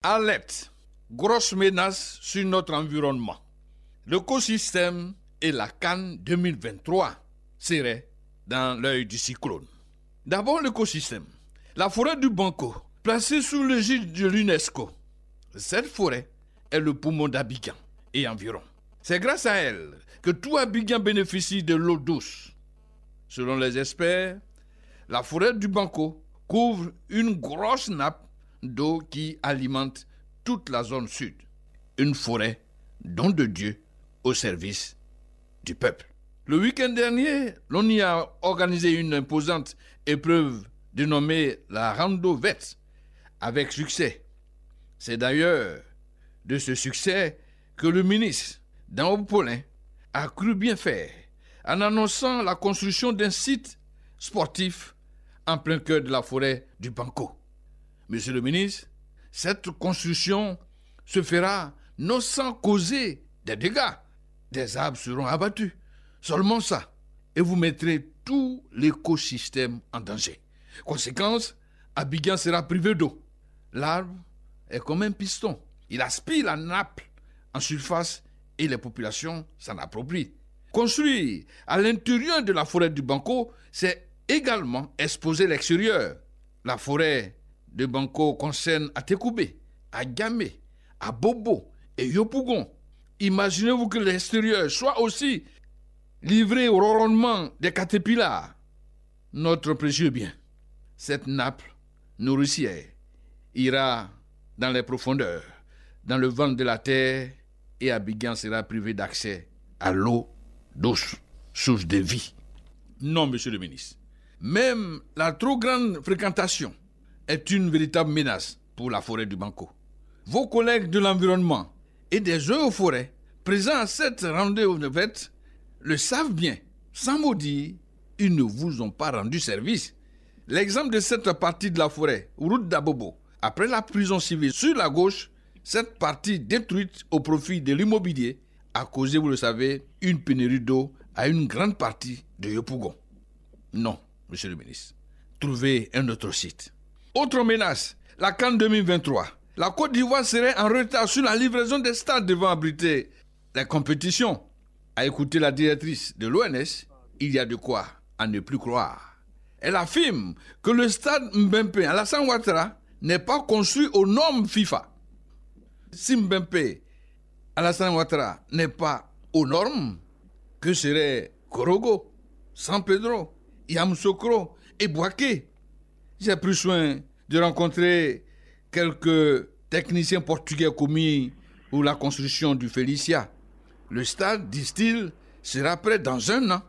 Alerte, grosse menace sur notre environnement. L'écosystème et la CAN 2023 seraient dans l'œil du cyclone. D'abord l'écosystème. La forêt du Banco, placée sous l'égide de l'UNESCO. Cette forêt est le poumon d'Abidjan et environ. C'est grâce à elle que tout Abidjan bénéficie de l'eau douce. Selon les experts, la forêt du Banco couvre une grosse nappe d'eau qui alimente toute la zone sud. Une forêt, don de Dieu, au service du peuple. Le week-end dernier, l'on y a organisé une imposante épreuve dénommée la Rando Verte, avec succès. C'est d'ailleurs de ce succès que le ministre Dan Paulin a cru bien faire en annonçant la construction d'un site sportif en plein cœur de la forêt du Banco. Monsieur le ministre, cette construction se fera non sans causer des dégâts. Des arbres seront abattus. Seulement ça. Et vous mettrez tout l'écosystème en danger. Conséquence, Abidjan sera privé d'eau. L'arbre est comme un piston. Il aspire la nappe en surface et les populations s'en approprient. Construire à l'intérieur de la forêt du Banco, c'est également exposer l'extérieur. La forêt de Banco concerne Atekoubé, Agamé, Abobo et Yopougon. Imaginez-vous que l'extérieur soit aussi livré au ronronnement des caterpillars. Notre précieux bien, cette nappe nourricière ira dans les profondeurs, dans le ventre de la terre, et Abidjan sera privé d'accès à l'eau douce, source de vie. Non, monsieur le ministre. Même la trop grande fréquentation est une véritable menace pour la forêt du Banco. Vos collègues de l'environnement et des eaux forêts présents à cette rendez-vous verte le savent bien. Sans maudire, ils ne vous ont pas rendu service. L'exemple de cette partie de la forêt, route d'Abobo, après la prison civile sur la gauche, cette partie détruite au profit de l'immobilier a causé, vous le savez, une pénurie d'eau à une grande partie de Yopougon. Non, monsieur le ministre. Trouvez un autre site. Autre menace, la CAN 2023. La Côte d'Ivoire serait en retard sur la livraison des stades devant abriter les compétitions. À écouter la directrice de l'ONS, il y a de quoi à ne plus croire. Elle affirme que le stade Mbempe Alassane Ouattara n'est pas construit aux normes FIFA. Si Mbempe Alassane Ouattara n'est pas aux normes, que seraient Korogo, San Pedro, Yamoussoukro et Bouaké? J'ai pris soin de rencontrer quelques techniciens portugais commis pour la construction du Félicia. Le stade, disent-ils, sera prêt dans 1 an,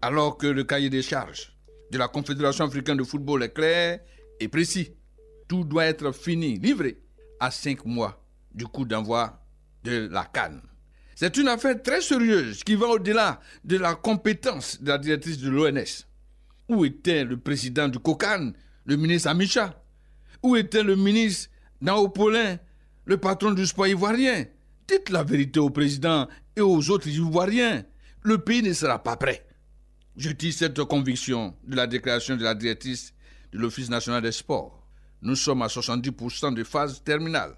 alors que le cahier des charges de la Confédération africaine de football est clair et précis. Tout doit être fini, livré, à 5 mois du coup d'envoi de la CAN. C'est une affaire très sérieuse qui va au-delà de la compétence de la directrice de l'ONS. Où était le président du COCAN, le ministre Amicha? Où était le ministre Dan Paulin, le patron du sport ivoirien? Dites la vérité au président et aux autres Ivoiriens. Le pays ne sera pas prêt. Je dis cette conviction de la déclaration de la directrice de l'Office national des sports. Nous sommes à 70% de phase terminale.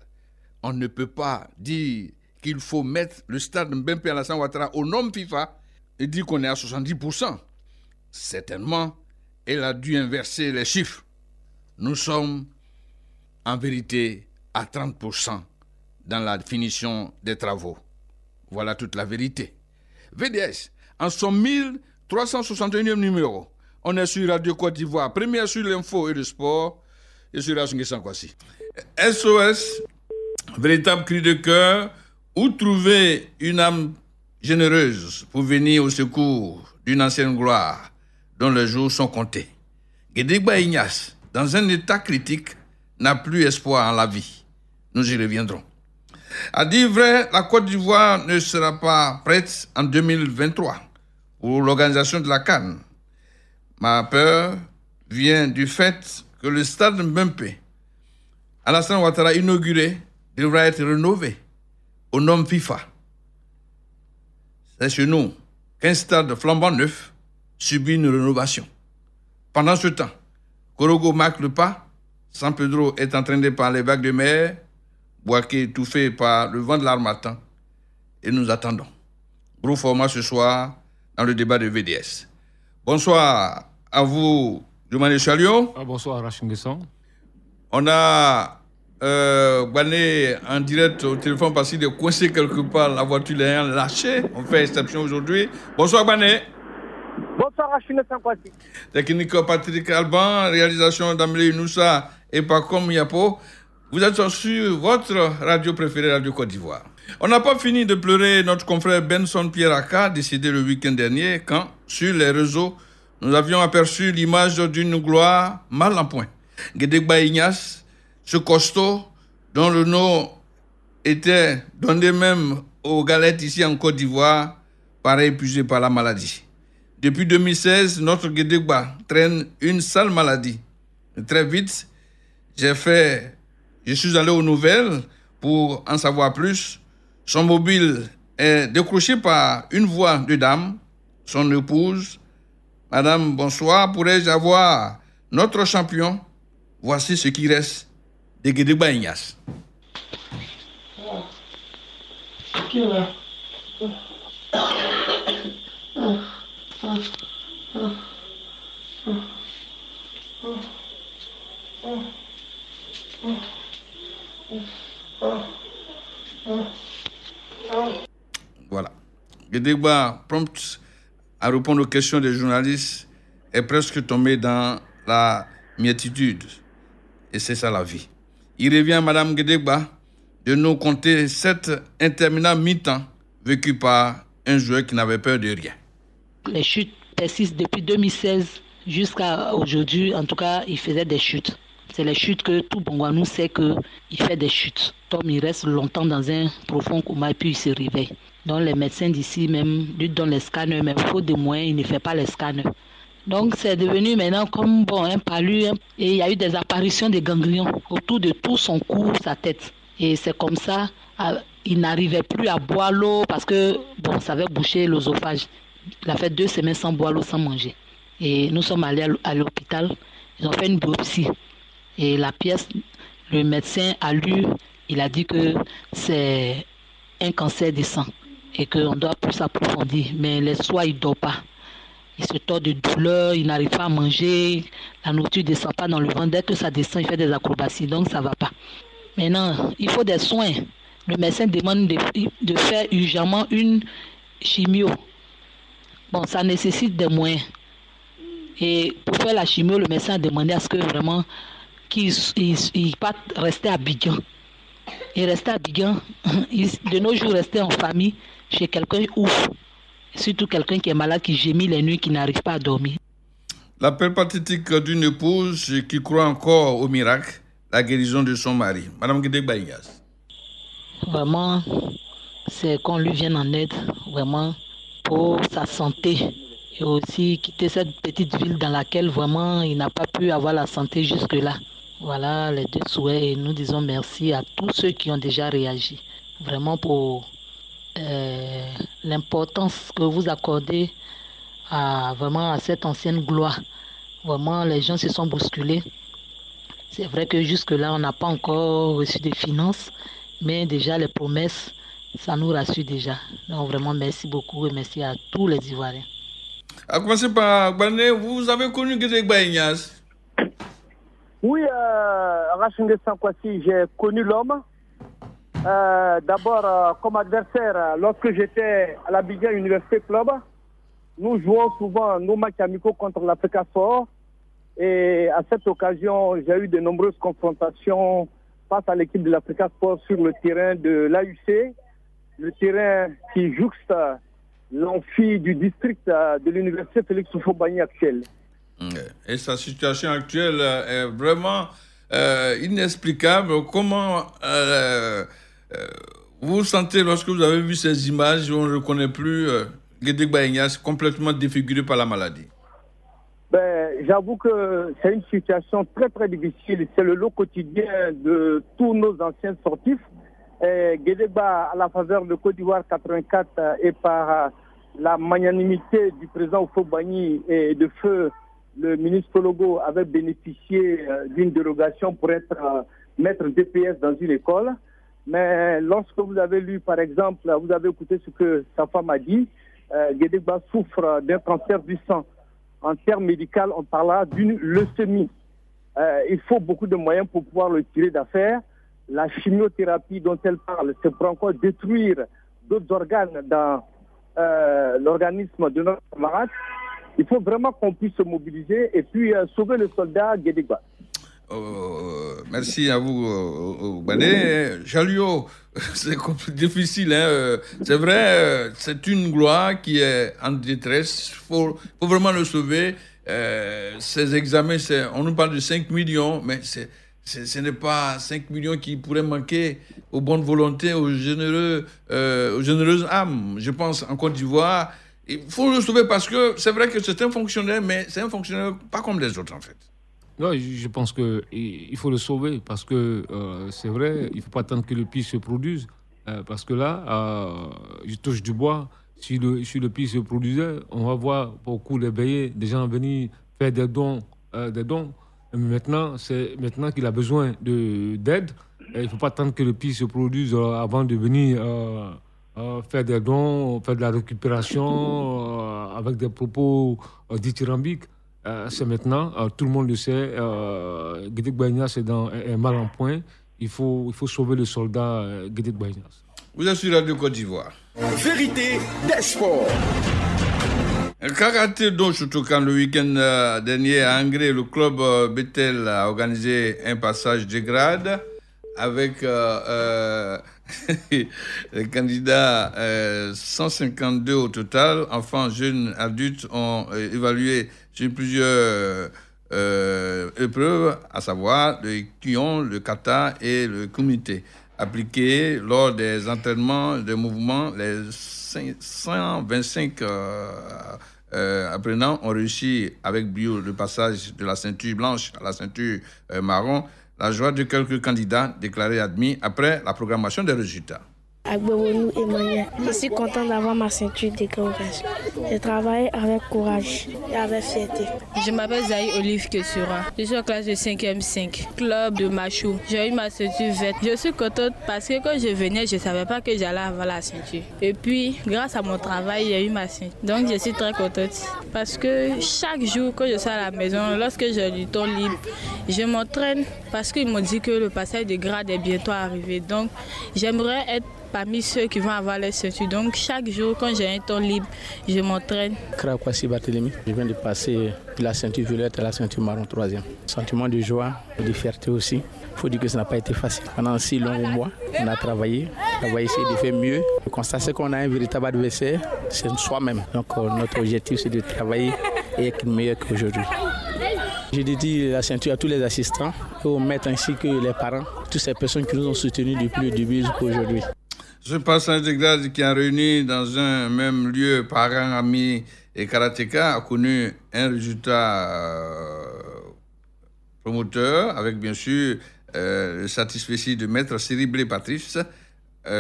On ne peut pas dire qu'il faut mettre le stade Mbempe Alassane Ouattara aux normes FIFA et dire qu'on est à 70%. Certainement, elle a dû inverser les chiffres. Nous sommes en vérité à 30% dans la finition des travaux. Voilà toute la vérité. VDS, en son 1361e numéro, on est sur Radio Côte d'Ivoire, première sur l'info et le sport, et sur Radio Sankwasi. SOS, véritable cri de cœur, où trouver une âme généreuse pour venir au secours d'une ancienne gloire dont les jours sont comptés. Guédégba Ignace, dans un état critique, n'a plus espoir en la vie. Nous y reviendrons. À dire vrai, la Côte d'Ivoire ne sera pas prête en 2023 pour l'organisation de la CAN. Ma peur vient du fait que le stade Mbempe Alassane Ouattara inauguré devra être rénové aux normes FIFA. C'est chez nous qu'un stade flambant neuf subit une rénovation. Pendant ce temps, Korogo marque le pas, San Pedro est entraîné par les vagues de mer, Boaké étouffé par le vent de l'harmattan. Et nous attendons. Gros format ce soir dans le débat de VDS. Bonsoir à vous, Jumane Chalio. Bonsoir, Rachid Nguesson. On a Bané en direct au téléphone parce qu'il est coincé quelque part, la voiture l'ayant lâché. On fait exception aujourd'hui. Bonsoir Bané. Bonsoir Rachid Nguesson. Technique Patrick Alban, réalisation d'Amélie Noussa et Pacom Yapo. Vous êtes sur votre radio préférée, Radio Côte d'Ivoire. On n'a pas fini de pleurer notre confrère Benson Pierraka, décédé le week-end dernier, quand, sur les réseaux, nous avions aperçu l'image d'une gloire mal en point. Guédégba Ignace, ce costaud, dont le nom était donné même aux galettes ici en Côte d'Ivoire, paraît épuisé par la maladie. Depuis 2016, notre Guédégba traîne une sale maladie. Très vite, je suis allé aux nouvelles pour en savoir plus. Son mobile est décroché par une voix de dame, son épouse. Madame, bonsoir, pourrais-je avoir notre champion? Voici ce qui reste de Guédégba Ignace. Voilà. Guédégba, prompt à répondre aux questions des journalistes, est presque tombé dans la miétitude. Et c'est ça la vie. Il revient à Madame Guédégba de nous conter cet interminable mi-temps vécu par un joueur qui n'avait peur de rien. Les chutes persistent depuis 2016 jusqu'à aujourd'hui. En tout cas, il faisait des chutes. C'est les chutes que tout Bongouanou sait qu'il fait des chutes. Tom, il reste longtemps dans un profond coma et puis il se réveille. Donc les médecins d'ici même lui donnent les scanners, mais faute de moyens, il ne fait pas les scanners. Donc c'est devenu maintenant comme un palu. Et il y a eu des apparitions de ganglions autour de tout son cou, sa tête. Et c'est comme ça, il n'arrivait plus à boire l'eau parce que ça avait bouché l'œsophage. Il a fait 2 semaines sans boire l'eau, sans manger. Et nous sommes allés à l'hôpital, ils ont fait une biopsie. Et la pièce, le médecin a lu, il a dit que c'est un cancer du sang et qu'on doit plus approfondir. Mais les soirs, il ne dort pas. Il se tord de douleur, il n'arrive pas à manger, la nourriture ne descend pas dans le ventre. Dès que ça descend, il fait des acrobaties, donc ça ne va pas. Maintenant, il faut des soins. Le médecin demande de faire urgemment une chimio. Ça nécessite des moyens. Et pour faire la chimio, le médecin a demandé à ce que vraiment qu'il parte rester à Abidjan. Et rester à Abidjan, de nos jours, rester en famille chez quelqu'un ouf. Surtout quelqu'un qui est malade, qui gémit les nuits, qui n'arrive pas à dormir. L'appel pathétique d'une épouse qui croit encore au miracle, la guérison de son mari. Madame Guédégba Ignace. Vraiment, c'est qu'on lui vienne en aide, vraiment, pour sa santé. Et aussi quitter cette petite ville dans laquelle vraiment il n'a pas pu avoir la santé jusque-là. Voilà les 2 souhaits et nous disons merci à tous ceux qui ont déjà réagi. Vraiment pour l'importance que vous accordez à cette ancienne gloire. Vraiment, les gens se sont bousculés. C'est vrai que jusque-là, on n'a pas encore reçu des finances, mais déjà les promesses, ça nous rassure déjà. Donc vraiment, merci beaucoup et merci à tous les Ivoiriens. À commencer par Bané, vous avez connu Guédégba Ignace? Oui, Rachid Nguesson, j'ai connu l'homme. D'abord, comme adversaire, lorsque j'étais à l'Abidjan Université Club, nous jouons souvent nos matchs amicaux contre l'Africa Sport. Et à cette occasion, j'ai eu de nombreuses confrontations face à l'équipe de l'Africa Sport sur le terrain de l'AUC, le terrain qui jouxte l'amphi du district de l'Université Félix Houphouët-Boigny actuelle. Et sa situation actuelle est vraiment inexplicable. Comment vous sentez lorsque vous avez vu ces images où on ne reconnaît plus Guédégba Ignace complètement défiguré par la maladie? J'avoue que c'est une situation très très difficile. C'est le lot quotidien de tous nos anciens sportifs. Guédégba, à la faveur de Côte d'Ivoire 84 et par la magnanimité du président Houphouët-Boigny et de feu le ministre Logo avait bénéficié d'une dérogation pour être maître DPS dans une école. Mais lorsque vous avez lu, par exemple, vous avez écouté ce que sa femme a dit, Guédéba souffre d'un cancer du sang. En termes médicaux, on parlera d'une leucémie. Il faut beaucoup de moyens pour pouvoir le tirer d'affaire. La chimiothérapie dont elle parle, c'est pour encore détruire d'autres organes dans l'organisme de notre camarade. Il faut vraiment qu'on puisse se mobiliser et puis sauver le soldat Guédéba. Merci à vous, Badé. Jalio, c'est difficile. Hein? C'est vrai, c'est une gloire qui est en détresse. Il faut vraiment le sauver. Ces examens, on nous parle de 5 millions, mais ce n'est pas 5 millions qui pourraient manquer aux bonnes volontés, aux généreuses âmes. Je pense en Côte d'Ivoire. Il faut le sauver parce que c'est vrai que c'est un fonctionnaire, mais c'est un fonctionnaire pas comme les autres, en fait. Non, je pense qu'il faut le sauver parce que c'est vrai, il ne faut pas attendre que le pire se produise. Parce que là, je touche du bois. Si le pire se produisait, on va voir beaucoup les veillées, des gens venir faire des dons. Maintenant, c'est maintenant qu'il a besoin d'aide. Il ne faut pas attendre que le pire se produise avant de venir faire des dons, faire de la récupération avec des propos dithyrambiques. C'est maintenant, tout le monde le sait. Guédéba Ignace est mal en point. Il faut sauver le soldat Guédéba Ignace. Vous êtes sur Radio Côte d'Ivoire. Vérité des sports. Karaté Donshutokan, le week-end dernier à Angré, le club Bethel a organisé un passage de grade avec les candidats 152 au total. Enfants, jeunes, adultes ont évalué sur plusieurs épreuves, à savoir le Kion, le kata et le kumite. Appliqués lors des entraînements de mouvement, les 125 apprenants ont réussi avec brio le passage de la ceinture blanche à la ceinture marron. La joie de quelques candidats déclarés admis après la programmation des résultats. Agbebonou Emmanuel. Je suis content d'avoir ma ceinture d'éclairage. J'ai travaillé avec courage et avec fierté. Je m'appelle Zaï Olive Kessura. Je suis en classe de 5e 5, club de Machou. J'ai eu ma ceinture verte. Je suis contente parce que quand je venais, je ne savais pas que j'allais avoir la ceinture. Et puis, grâce à mon travail, j'ai eu ma ceinture. Donc, je suis très contente parce que chaque jour, quand je suis à la maison, lorsque j'ai du temps libre, je m'entraîne parce qu'ils m'ont dit que le passage de grade est bientôt arrivé. Donc, j'aimerais être parmi ceux qui vont avoir les ceintures. Donc chaque jour, quand j'ai un temps libre, je m'entraîne. Krakwasi Barthélémy, je viens de passer de la ceinture violette à la ceinture marron 3e. Sentiment de joie, de fierté aussi. Il faut dire que ça n'a pas été facile. Pendant 6 longs mois, on a travaillé, essayé de faire mieux. Le constat, c'est qu'on a un véritable adversaire, c'est soi-même. Donc notre objectif, c'est de travailler et être meilleur qu'aujourd'hui. Je dédie la ceinture à tous les assistants, aux maîtres ainsi que les parents, toutes ces personnes qui nous ont soutenus depuis le début jusqu'à aujourd'hui. Ce passage de grade qui a réuni dans un même lieu parents, amis et karatéka a connu un résultat promoteur avec bien sûr le satisfecit de maître Siriblé Patrice,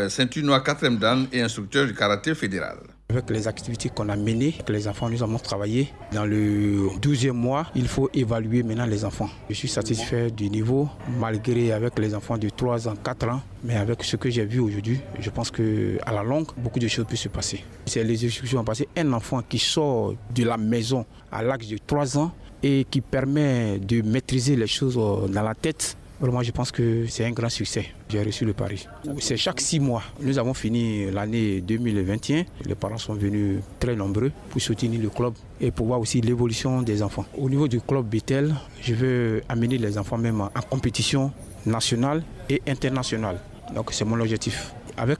ceinture noire 4e dan et instructeur du karaté fédéral. Avec les activités qu'on a menées, que les enfants, nous avons travaillé. Dans le 12e mois, il faut évaluer maintenant les enfants. Je suis satisfait du niveau, malgré avec les enfants de 3 ans, 4 ans. Mais avec ce que j'ai vu aujourd'hui, je pense qu'à la longue, beaucoup de choses peuvent se passer. C'est les discussions passées. Un enfant qui sort de la maison à l'âge de 3 ans et qui permet de maîtriser les choses dans la tête, vraiment, je pense que c'est un grand succès. J'ai reçu le pari. C'est chaque 6 mois. Nous avons fini l'année 2021. Les parents sont venus très nombreux pour soutenir le club et pour voir aussi l'évolution des enfants. Au niveau du club Bethel, je veux amener les enfants même en compétition nationale et internationale. Donc c'est mon objectif. Avec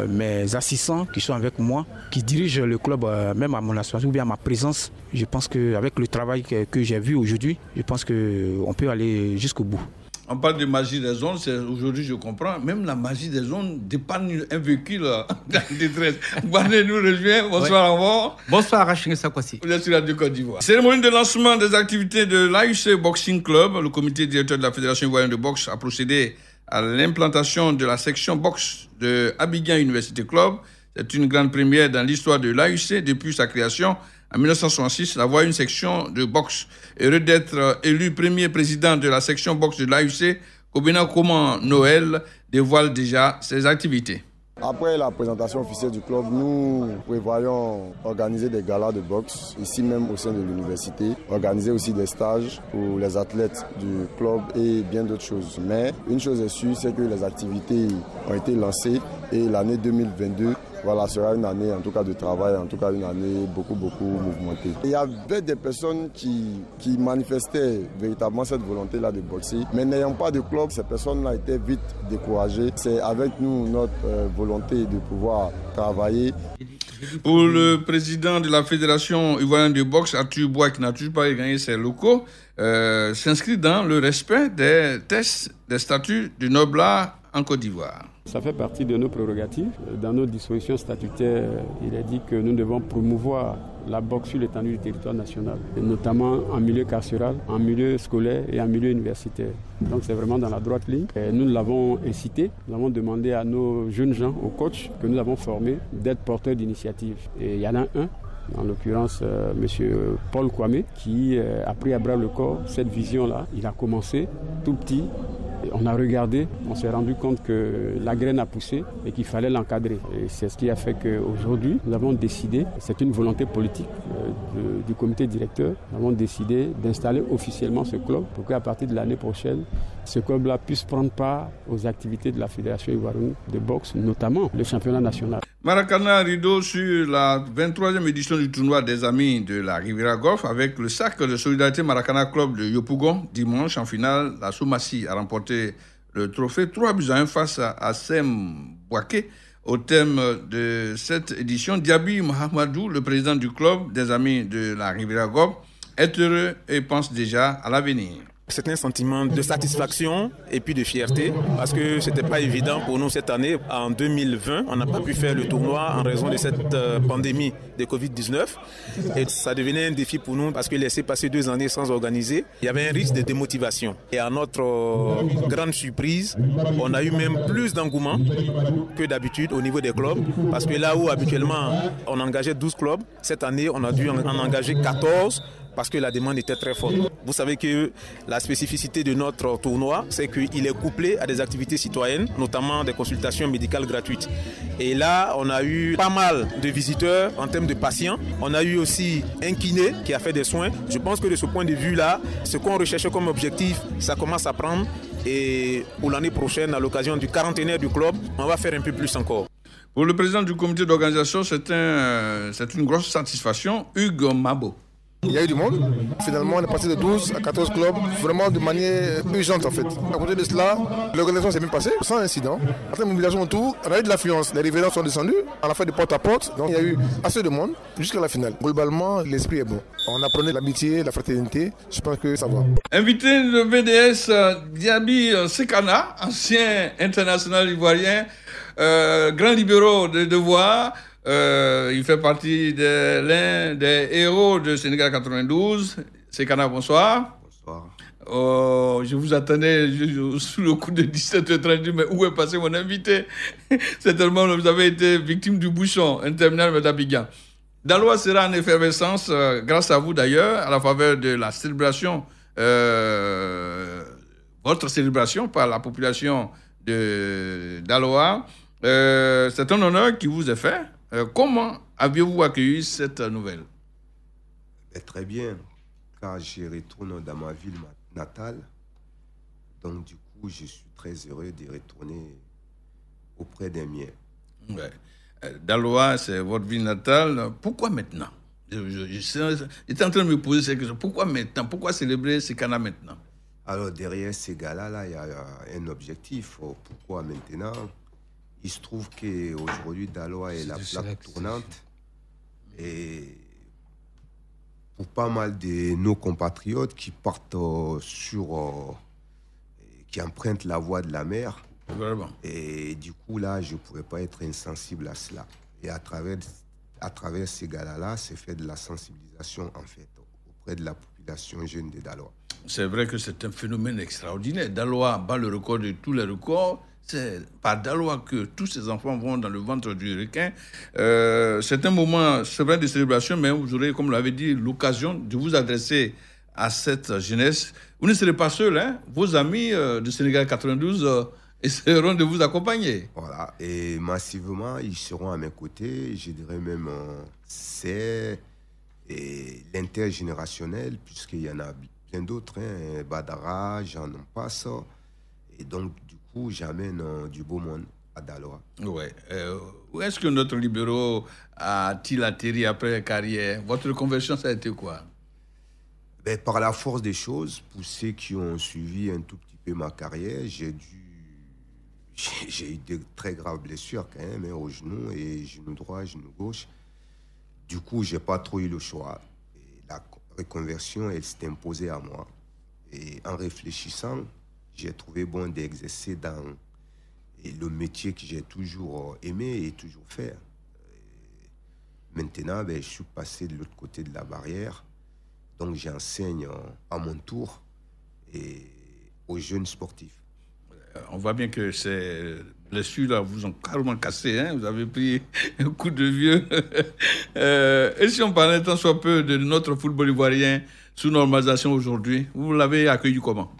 mes assistants qui sont avec moi, qui dirigent le club, même à mon association ou bien à ma présence, je pense qu'avec le travail que j'ai vu aujourd'hui, je pense qu'on peut aller jusqu'au bout. On parle de magie des zones, aujourd'hui je comprends, même la magie des zones dépanne un véhicule en détresse. Bané nous rejoint, bonsoir encore. Bonsoir Rachid Sakwasi. Vous êtes sur la Côte d'Ivoire. Cérémonie de lancement des activités de l'AUC Boxing Club. Le comité directeur de la Fédération ivoirienne de boxe a procédé à l'implantation de la section boxe de Abidjan University Club. C'est une grande première dans l'histoire de l'AUC depuis sa création. En 1966, d'avoir une section de boxe. Heureux d'être élu premier président de la section boxe de l'AUC, Au Bénin, comment Noël dévoile déjà ses activités? Après la présentation officielle du club, nous prévoyons organiser des galas de boxe, ici même au sein de l'université, organiser aussi des stages pour les athlètes du club et bien d'autres choses. Mais une chose est sûre, c'est que les activités ont été lancées et l'année 2022 sera une année en tout cas de travail, en tout cas une année beaucoup mouvementée. Il y avait des personnes qui manifestaient véritablement cette volonté-là de boxer, mais n'ayant pas de club, ces personnes-là étaient vite découragées. C'est avec nous notre volonté de pouvoir travailler. Pour le président de la Fédération ivoirienne de boxe, Arthur Bois, qui n'a toujours pas gagné ses locaux, s'inscrit dans le respect des tests des statuts du Nobla en Côte d'Ivoire. Ça fait partie de nos prérogatives. Dans nos dispositions statutaires, il est dit que nous devons promouvoir la boxe sur l'étendue du territoire national, et notamment en milieu carcéral, en milieu scolaire et en milieu universitaire. Donc c'est vraiment dans la droite ligne. Et nous l'avons incité, nous avons demandé à nos jeunes gens, aux coachs que nous avons formés, d'être porteurs d'initiatives. Et il y en a un, en l'occurrence M. Paul Kwame, qui a pris à bras le corps cette vision-là. Il a commencé tout petit. On a regardé, on s'est rendu compte que la graine a poussé et qu'il fallait l'encadrer. Et c'est ce qui a fait qu'aujourd'hui, nous avons décidé, c'est une volonté politique du comité directeur, nous avons décidé d'installer officiellement ce club pour qu'à partir de l'année prochaine, ce club-là puisse prendre part aux activités de la Fédération ivoirienne de boxe, notamment le championnat national. Maracana rideau sur la 23e édition du tournoi des Amis de la Riviera Golf avec le sac de solidarité Maracana Club de Yopougon. Dimanche, en finale, la Soumassi a remporté le trophée 3-1 face à Sem Bouaké. Au thème de cette édition, Diaby Mahamadou, le président du club des Amis de la Riviera Golf, est heureux et pense déjà à l'avenir. C'est un sentiment de satisfaction et puis de fierté parce que ce n'était pas évident pour nous cette année. En 2020, on n'a pas pu faire le tournoi en raison de cette pandémie de Covid-19 et ça devenait un défi pour nous parce que laisser passer 2 années sans organiser, il y avait un risque de démotivation. Et à notre grande surprise, on a eu même plus d'engouement que d'habitude au niveau des clubs parce que là où habituellement on engageait 12 clubs, cette année on a dû en engager 14 parce que la demande était très forte. Vous savez que la spécificité de notre tournoi, c'est qu'il est couplé à des activités citoyennes, notamment des consultations médicales gratuites. Et là, on a eu pas mal de visiteurs en termes de patients. On a eu aussi un kiné qui a fait des soins. Je pense que de ce point de vue-là, ce qu'on recherchait comme objectif, ça commence à prendre. Et pour l'année prochaine, à l'occasion du 40e du club, on va faire un peu plus encore. Pour le président du comité d'organisation, c'est une grosse satisfaction, Hugues Mabo. Il y a eu du monde. Finalement, on est passé de 12 à 14 clubs, vraiment de manière urgente en fait. À côté de cela, l'organisation s'est bien passée, sans incident. En termes de mobilisation autour, on a eu de l'affluence. Les riverains sont descendus, on a fait de porte à porte, donc il y a eu assez de monde jusqu'à la finale. Globalement, l'esprit est bon. On apprenait l'amitié, la fraternité, je pense que ça va. Invité de VDS, Diaby Sekana, ancien international ivoirien, grand libéraux de devoir. Il fait partie de l'un des héros de Sénégal 92. Sekana, bonsoir. Bonsoir. Je vous attendais sous le coup de 17h30, mais où est passé mon invité? Certainement, vous avez été victime du bouchon interminable d'Abidjan. Daloa sera en effervescence, grâce à vous d'ailleurs, à la faveur de la célébration, votre célébration par la population de Daloa. C'est un honneur qui vous est fait. Comment avez-vous accueilli cette nouvelle? Très bien, car je retourne dans ma ville natale. Donc, du coup, je suis très heureux de retourner auprès des miens. Ouais. Daloa, c'est votre ville natale. Pourquoi maintenant? J'étais en train de me poser cette question. Pourquoi maintenant? Pourquoi célébrer Sekana maintenant? Alors, derrière ces gars-là, il y a un objectif. Pourquoi maintenant? Il se trouve qu'aujourd'hui, Daloa est la plaque tournante. Et pour pas mal de nos compatriotes qui partent qui empruntent la voie de la mer. Vraiment. Et du coup, là, je ne pourrais pas être insensible à cela. Et à travers ces gars-là, c'est fait de la sensibilisation, en fait, auprès de la population jeune de Daloa. C'est vrai que c'est un phénomène extraordinaire. Daloa bat le record de tous les records. C'est par Daloa que tous ces enfants vont dans le ventre du requin. C'est un moment, c'est vrai, de célébration, mais vous aurez, comme vous l'avez dit, l'occasion de vous adresser à cette jeunesse. Vous ne serez pas seul, hein? Vos amis du Sénégal 92 essaieront de vous accompagner. Voilà, et massivement, ils seront à mes côtés. Je dirais même, c'est l'intergénérationnel, puisqu'il y en a plein d'autres. Hein. Badara, j'en passe. Et donc, du coup, j'amène du beau monde à Daloa. Ouais. Où est-ce que notre libéraux a-t-il atterri après carrière? Votre conversion, ça a été quoi? Ben, par la force des choses, pour ceux qui ont suivi un tout petit peu ma carrière, j'ai eu de très graves blessures quand même, hein, au genou, et genou droit, genou gauche. Du coup, j'ai pas trop eu le choix. Et la reconversion, elle s'est imposée à moi. Et en réfléchissant, j'ai trouvé bon d'exercer dans le métier que j'ai toujours aimé et toujours fait. Maintenant, ben, je suis passé de l'autre côté de la barrière. Donc, j'enseigne à mon tour aux jeunes sportifs. On voit bien que ces blessures-là vous ont carrément cassé. Hein? Vous avez pris un coup de vieux. Et si on parlait tant soit peu de notre football ivoirien sous normalisation aujourd'hui, vous l'avez accueilli comment?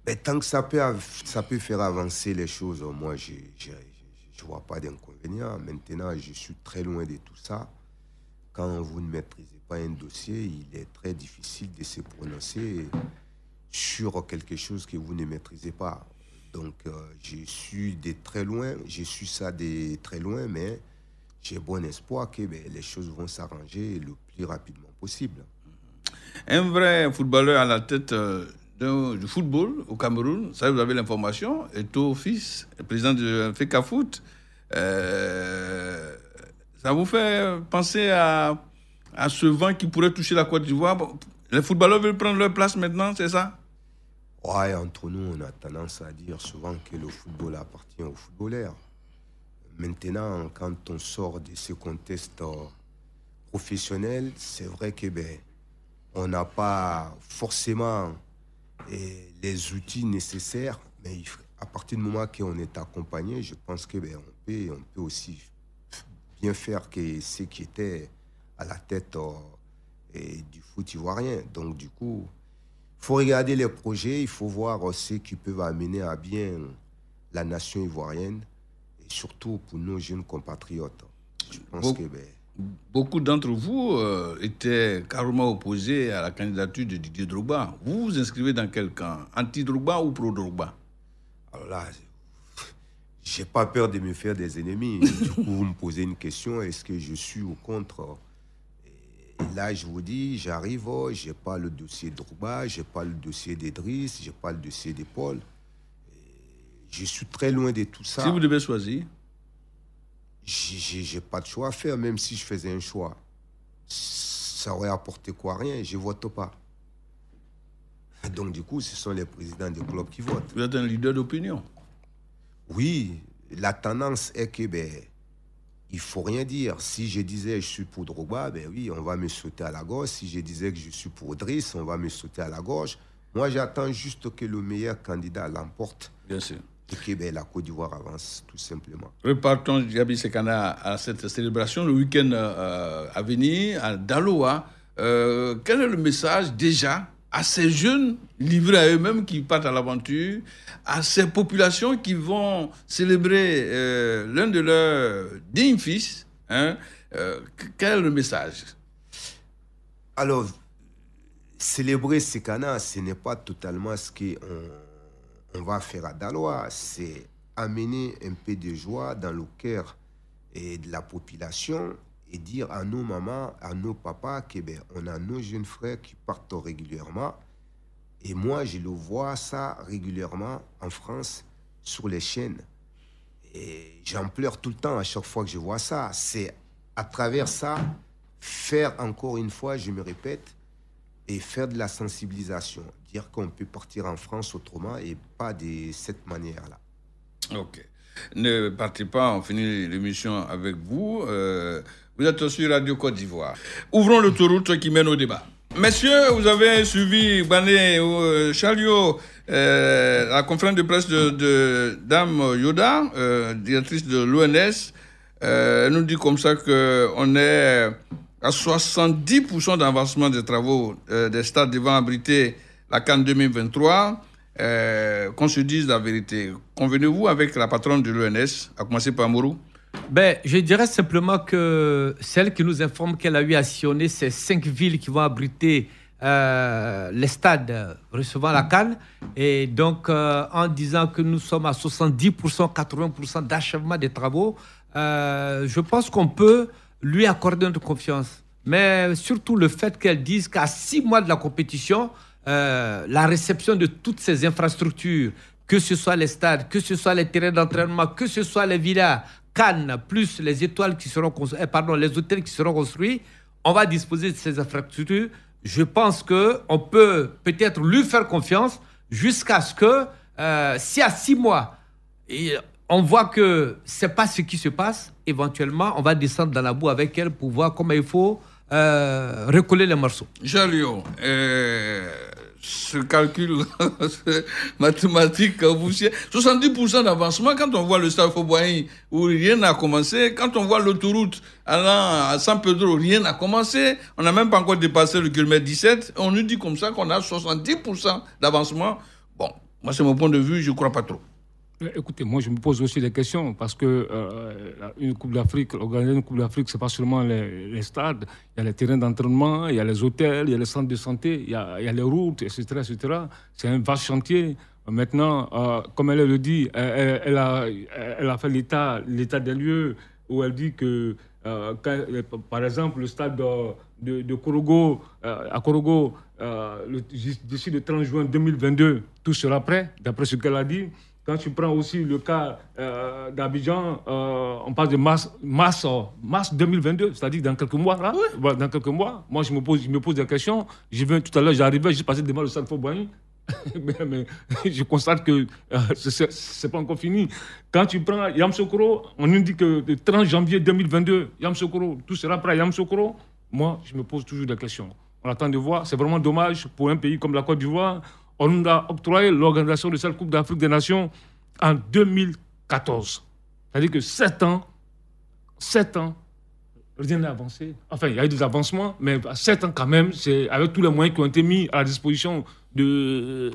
Mais tant que ça peut faire avancer les choses, moi, je ne vois pas d'inconvénient. Maintenant, je suis très loin de tout ça. Quand vous ne maîtrisez pas un dossier, il est très difficile de se prononcer sur quelque chose que vous ne maîtrisez pas. Donc, je suis de très loin, mais j'ai bon espoir que les choses vont s'arranger le plus rapidement possible. Un vrai footballeur à la tête du football au Cameroun, ça vous avez l'information, Eto'o Fils, président de FECAFOOT. Ça vous fait penser à ce vent qui pourrait toucher la Côte d'Ivoire? Les footballeurs veulent prendre leur place maintenant, c'est ça? Ouais, entre nous, on a tendance à dire souvent que le football appartient aux footballeurs. Maintenant, quand on sort de ce contexte professionnel, c'est vrai que on n'a pas forcément les outils nécessaires, mais à partir du moment qu'on est accompagné, je pense que on peut aussi bien faire que ceux qui étaient à la tête du foot ivoirien. Donc du coup, il faut regarder les projets, il faut voir ceux qui peuvent amener à bien la nation ivoirienne, et surtout pour nos jeunes compatriotes. Je pense que beaucoup d'entre vous étaient carrément opposés à la candidature de Didier Drogba. Vous vous inscrivez dans quel camp? Anti-Drogba ou pro-Drogba? Alors là, j'ai pas peur de me faire des ennemis. Du coup, vous me posez une question, est-ce que je suis ou contre? Et là, je vous dis, j'arrive, j'ai pas le dossier de Drogba, j'ai pas le dossier d'Idriss, j'ai pas le dossier de Paul. Je suis très loin de tout ça. Si vous devez choisir? J'ai pas de choix à faire, même si je faisais un choix. Ça aurait apporté quoi? Rien, je vote pas. Donc du coup, ce sont les présidents des clubs qui votent. Vous êtes un leader d'opinion? Oui, la tendance est que il faut rien dire. Si je disais je suis pour Drogba, oui, on va me sauter à la gorge. Si je disais que je suis pour Idriss, on va me sauter à la gorge. Moi, j'attends juste que le meilleur candidat l'emporte. Bien sûr. Et que la Côte d'Ivoire avance, tout simplement. Repartons, Djabi Sekana, à cette célébration le week-end à venir, à Daloa. Quel est le message déjà à ces jeunes livrés à eux-mêmes qui partent à l'aventure, à ces populations qui vont célébrer l'un de leurs dignes fils, hein? Quel est le message? Alors, célébrer Sekana, ce n'est pas totalement ce qu'on va faire à Daloa. C'est amener un peu de joie dans le cœur de la population et dire à nos mamans, à nos papas que on a nos jeunes frères qui partent régulièrement. Et moi, je le vois ça régulièrement en France sur les chaînes. Et j'en pleure tout le temps à chaque fois que je vois ça. C'est à travers ça, faire encore une fois, je me répète, et faire de la sensibilisation. Dire qu'on peut partir en France autrement et pas de cette manière-là. Ok. Ne partez pas, on finit l'émission avec vous. Vous êtes sur Radio Côte d'Ivoire. Ouvrons l'autoroute qui mène au débat. Messieurs, vous avez suivi Bané Chalio, la conférence de presse de Dame Yoda, directrice de l'ONS. Elle nous dit comme ça qu'on est à 70% d'avancement des travaux des stades devant abriter la CAN 2023, qu'on se dise la vérité. Convenez-vous avec la patronne de l'ONS, à commencer par Mourou? Je dirais simplement que celle qui nous informe qu'elle a eu à sillonner ces 5 villes qui vont abriter les stades recevant la CAN, et donc en disant que nous sommes à 70%, 80% d'achèvement des travaux, je pense qu'on peut lui accorder notre confiance. Mais surtout le fait qu'elle dise qu'à 6 mois de la compétition, la réception de toutes ces infrastructures, que ce soit les stades, que ce soit les terrains d'entraînement, que ce soit les villas, Cannes, plus les étoiles qui seront les hôtels qui seront construits, on va disposer de ces infrastructures. Je pense qu'on peut peut-être lui faire confiance jusqu'à ce que, si à 6 mois, on voit que ce n'est pas ce qui se passe, éventuellement, on va descendre dans la boue avec elle pour voir comment il faut recoller les morceaux. Jean-Léon, ce calcul mathématique, 70% d'avancement, quand on voit le stade Fauboigny où rien n'a commencé, quand on voit l'autoroute allant à San Pedro, rien n'a commencé, on n'a même pas encore dépassé le kilomètre 17, on nous dit comme ça qu'on a 70% d'avancement. Bon, moi c'est mon point de vue, je ne crois pas trop. Écoutez, moi je me pose aussi des questions parce que une Coupe d'Afrique, organiser une Coupe d'Afrique, c'est pas seulement les stades, il y a les terrains d'entraînement, il y a les hôtels, il y a les centres de santé, il y a les routes, etc., etc. C'est un vaste chantier. Maintenant, comme elle le dit, elle a fait l'état des lieux où elle dit que, par exemple, le stade de Korogo, à Korogo, d'ici le 30 juin 2022, tout sera prêt, d'après ce qu'elle a dit. Quand tu prends aussi le cas d'Abidjan, on parle de mars 2022, c'est-à-dire dans quelques mois. Là, oui. Dans quelques mois, moi je me pose des questions. Tout à l'heure, j'arrivais, j'ai passé devant le stade Fauboigny. mais je constate que c'est pas encore fini. Quand tu prends Yamoussoukro, on nous dit que le 30 janvier 2022, Yamoussoukro, tout sera prêt à Yamoussoukro. Moi, je me pose toujours des questions. On attend de voir. C'est vraiment dommage pour un pays comme la Côte d'Ivoire. On nous a octroyé l'organisation de cette Coupe d'Afrique des Nations en 2014. C'est-à-dire que 7 ans, rien n'a avancé. Enfin, il y a eu des avancements, mais à 7 ans quand même, avec tous les moyens qui ont été mis à la disposition de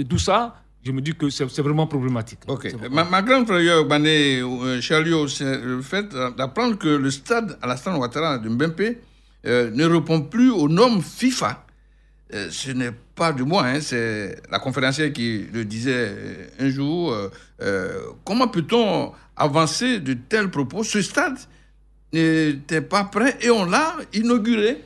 tout ça, je me dis que c'est vraiment problématique. Ok. Ma grande frère Bané Chalio, c'est le fait d'apprendre que le stade Alassane Ouattara de Mbempe ne répond plus aux normes FIFA. Ce n'est pas de moi, hein, c'est la conférencière qui le disait un jour. Comment peut-on avancer de tels propos? Ce stade n'était pas prêt et on l'a inauguré.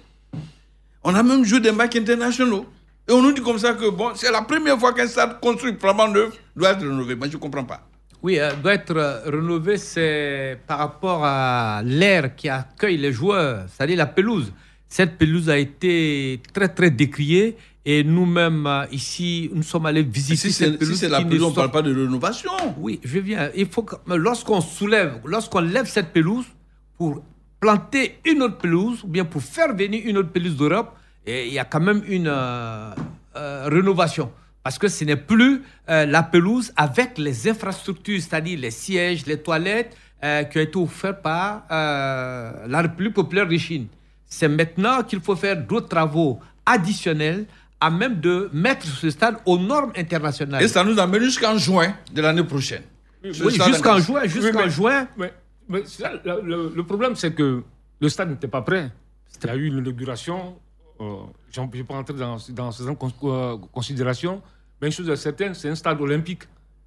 On a même joué des matchs internationaux. Et on nous dit comme ça que bon, c'est la première fois qu'un stade construit vraiment neuf doit être rénové. Moi, je ne comprends pas. Oui, doit être rénové, c'est par rapport à l'aire qui accueille les joueurs, c'est-à-dire la pelouse. Cette pelouse a été très, très décriée. Et nous-mêmes, ici, nous sommes allés visiter cette pelouse. Si c'est la pelouse, on ne parle pas de rénovation. Oui, je viens. Il faut que, lorsqu'on lève cette pelouse pour planter une autre pelouse, ou bien pour faire venir une autre pelouse d'Europe, il y a quand même une rénovation. Parce que ce n'est plus la pelouse avec les infrastructures, c'est-à-dire les sièges, les toilettes, qui ont été offertes par la République populaire de Chine. C'est maintenant qu'il faut faire d'autres travaux additionnels à même de mettre ce stade aux normes internationales. Et ça nous amène jusqu'en juin de l'année prochaine. Oui, jusqu'en juin. Mais le problème, c'est que le stade n'était pas prêt. Il y a eu l'inauguration. Je ne vais pas entrer dans ces considérations. Mais une chose est certaine, c'est un stade olympique.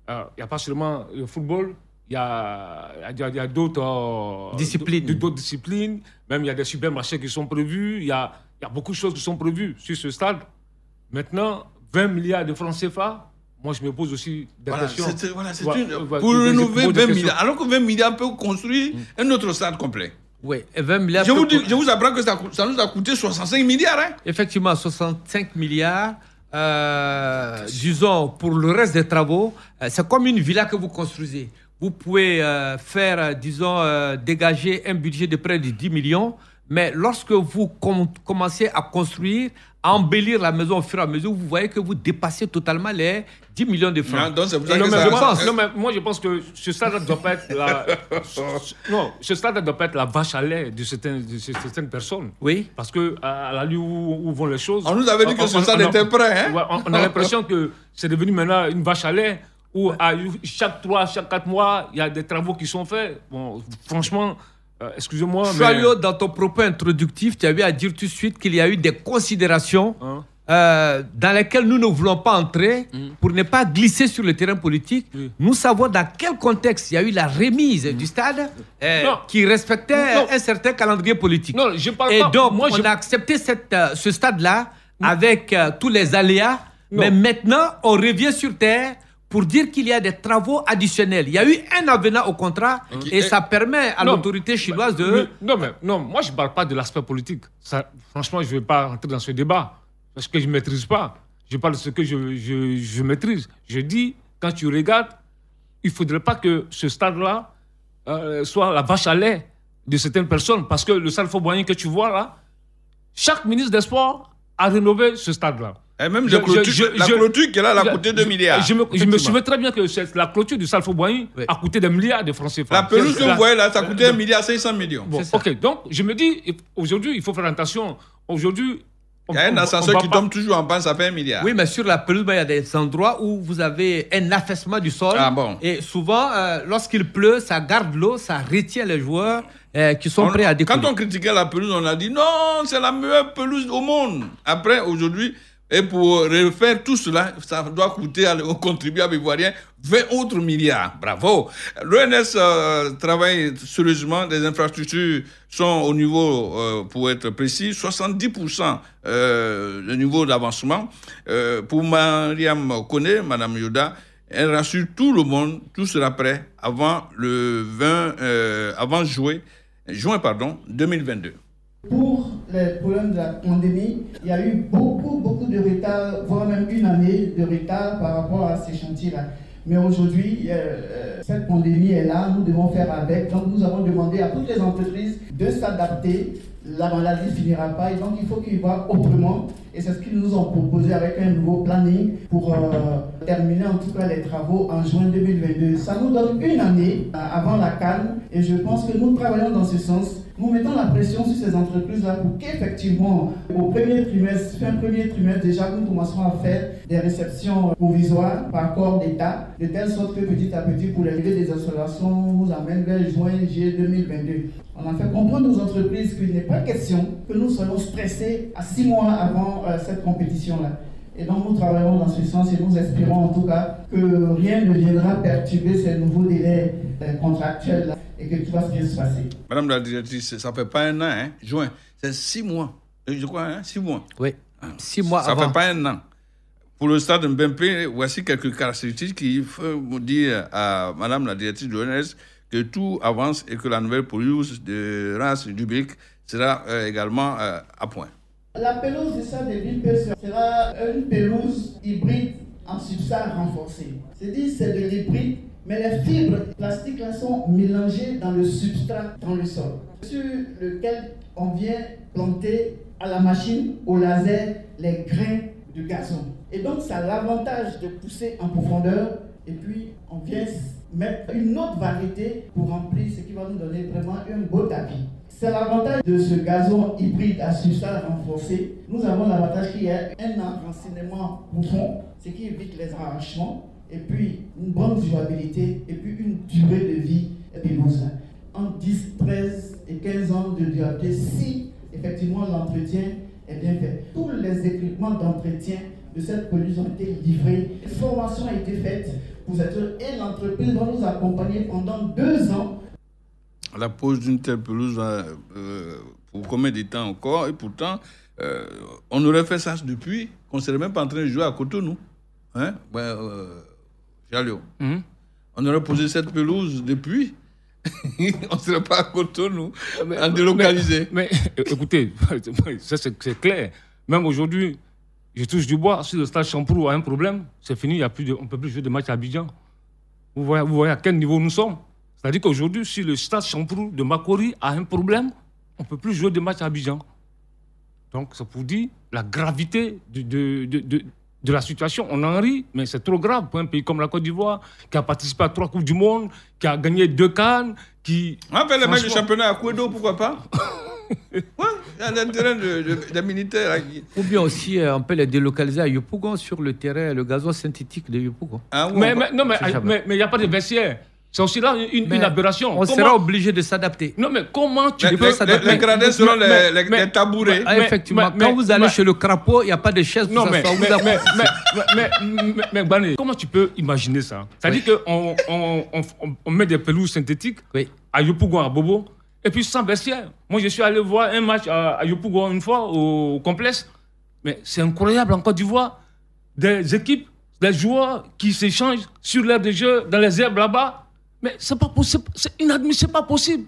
Il n'y a pas seulement le football. Il y a d'autres disciplines. Même il y a des supermarchés qui sont prévus. Il y a beaucoup de choses qui sont prévues sur ce stade. Maintenant, 20 milliards de francs CFA, moi je me pose aussi des questions. Pour rénover 20 milliards, alors que 20 milliards peuvent construire un autre stade complet. Oui, et 20 milliards. Je vous apprends que ça nous a coûté 65 milliards. Hein? Effectivement, 65 milliards. Disons, pour le reste des travaux, c'est comme une villa que vous construisez. Vous pouvez faire, disons, dégager un budget de près de 10 millions. Mais lorsque vous commencez à construire, à embellir la maison au fur et à mesure, vous voyez que vous dépassez totalement les 10 millions de francs. Donc c'est pour ça que ça... Non, mais moi, je pense que ce stade ne doit pas être la vache à lait de certaines personnes. Oui. Parce que à la lieu où vont les choses... On nous avait dit que ce stade était prêt. Hein? On a l'impression que c'est devenu maintenant une vache à lait où chaque 3, chaque 4 mois, il y a des travaux qui sont faits. Bon, franchement... excusez-moi, Choyot, dans ton propos introductif, tu avais à dire tout de suite qu'il y a eu des considérations dans lesquelles nous ne voulons pas entrer pour ne pas glisser sur le terrain politique. Nous savons dans quel contexte il y a eu la remise du stade qui respectait un certain calendrier politique. Non, je parle Et pas. donc, on a accepté ce stade-là avec tous les aléas, mais maintenant, on revient sur terre pour dire qu'il y a des travaux additionnels. Il y a eu un avenant au contrat et ça permet à l'autorité chinoise de... Non, moi je ne parle pas de l'aspect politique. Ça, franchement, je ne vais pas rentrer dans ce débat parce que je ne maîtrise pas. Je parle de ce que je maîtrise. Je dis, quand tu regardes, il ne faudrait pas que ce stade-là soit la vache à lait de certaines personnes parce que le stade Fauboyant que tu vois là, chaque ministre des Sports a rénové ce stade-là. Et même la clôture qu'elle a coûté 2 milliards. Je me souviens très bien que la clôture du Salfo Boigny a coûté des milliards de francs CFA. La pelouse que vous voyez là, ça a coûté 1,5 milliard. Bon, ok, donc je me dis, aujourd'hui, il faut faire attention. Aujourd'hui, il y a un ascenseur qui tombe toujours en panne, ça fait 1 milliard. Oui, mais sur la pelouse, il y a des endroits où vous avez un affaissement du sol. Ah bon. Et souvent, lorsqu'il pleut, ça garde l'eau, ça retient les joueurs qui sont prêts à décoller. Quand on critiquait la pelouse, on a dit non, c'est la meilleure pelouse au monde. Après, aujourd'hui, et pour refaire tout cela, ça doit coûter aux contribuables ivoiriens 20 autres milliards. Bravo. L'ONS travaille sérieusement. Les infrastructures sont au niveau, pour être précis, 70% le niveau d'avancement. Pour Mariam Kone, Madame Yoda, elle rassure tout le monde, tout sera prêt avant le avant juin 2022. Pour les problèmes de la pandémie, il y a eu beaucoup de retard, voire même une année de retard par rapport à ces chantiers-là. Mais aujourd'hui, cette pandémie est là, nous devons faire avec. Donc nous avons demandé à toutes les entreprises de s'adapter. La maladie ne finira pas et donc il faut qu'ils voient autrement. Et c'est ce qu'ils nous ont proposé avec un nouveau planning pour terminer en tout cas les travaux en juin 2022. Ça nous donne une année avant la CAN et je pense que nous travaillons dans ce sens. Nous mettons la pression sur ces entreprises-là pour qu'effectivement, au premier trimestre, fin premier trimestre, déjà, nous commencerons à faire des réceptions provisoires par corps d'État, de telle sorte que petit à petit, pour l'arrivée des installations, nous amène vers juillet 2022. On a fait comprendre aux entreprises qu'il n'est pas question que nous soyons stressés à 6 mois avant cette compétition-là. Et donc, nous travaillons dans ce sens et nous espérons en tout cas que rien ne viendra perturber ces nouveaux délais contractuels-là et que tout va bien se passer. Madame la directrice, ça ne fait pas un an, hein, juin, c'est 6 mois. Je crois, hein, 6 mois. Oui, 6 mois ça avant. Ça ne fait pas un an. Pour le stade Mbempe, voici quelques caractéristiques qui font dire à Madame la directrice de l'ONS que tout avance et que la nouvelle pelouse de Reims-Dubic sera également à point. La pelouse du stade de Villepin sera une pelouse hybride en substrat renforcé. C'est-à-dire c'est de l'hybride, mais les fibres plastiques là sont mélangées dans le substrat, dans le sol, sur lequel on vient planter à la machine, au laser, les grains de gazon. Et donc ça a l'avantage de pousser en profondeur et puis on vient mettre une autre variété pour remplir ce qui va nous donner vraiment un beau tapis. C'est l'avantage de ce gazon hybride à substrat renforcé. Nous avons l'avantage qu'il y a un enracinement profond, ce qui évite les arrachements, et puis une bonne durabilité, et puis une durée de vie pelouse. En 10, 13 et 15 ans de durabilité, si effectivement l'entretien est bien fait. Tous les équipements d'entretien de cette pelouse ont été livrés. Une formation a été faite pour cette et l'entreprise va nous accompagner pendant 2 ans. La pose d'une telle pelouse pour combien de temps encore? Et pourtant, on aurait fait ça depuis qu'on ne serait même pas en train de jouer à Cotonou. Hein? Jalio. On aurait posé cette pelouse depuis. On ne serait pas à Cotonou, en délocalisé. Mais écoutez, ça c'est clair. Même aujourd'hui, je touche du bois. Si le stade Champrou a un problème, c'est fini. On ne peut plus jouer de match à Abidjan. Vous voyez à quel niveau nous sommes. C'est-à-dire qu'aujourd'hui, si le stade Champrou de Makori a un problème, on ne peut plus jouer des matchs à Abidjan. Donc, c'est pour dire la gravité de la situation. On en rit, mais c'est trop grave pour un pays comme la Côte d'Ivoire, qui a participé à 3 Coupes du Monde, qui a gagné 2 CAN, qui... On fait les matchs du championnat à Kouedo, pourquoi pas? Ouais, il y a un terrain de militaires. Ou bien aussi, on peut les délocaliser à Yopougon sur le terrain, le gazon synthétique de Yopougon. Ah, mais il n'y a pas de vestiaire. C'est aussi là une aberration. On sera obligé de s'adapter. Non, mais comment tu peux s'adapter? Les gradins seront les tabourets. Effectivement, quand vous allez chez le crapaud, il n'y a pas de chaise pour s'asseoir. Mais Bané, comment tu peux imaginer ça? C'est-à-dire qu'on met des pelouses synthétiques à Yopougon, à Bobo, et puis sans vestiaire. Moi, je suis allé voir un match à Yopougon une fois, au complexe. Mais c'est incroyable en Côte d'Ivoire. Des équipes, des joueurs qui s'échangent sur l'aire de jeu, dans les herbes là-bas. Mais c'est pas possible, c'est inadmissible, c'est pas possible.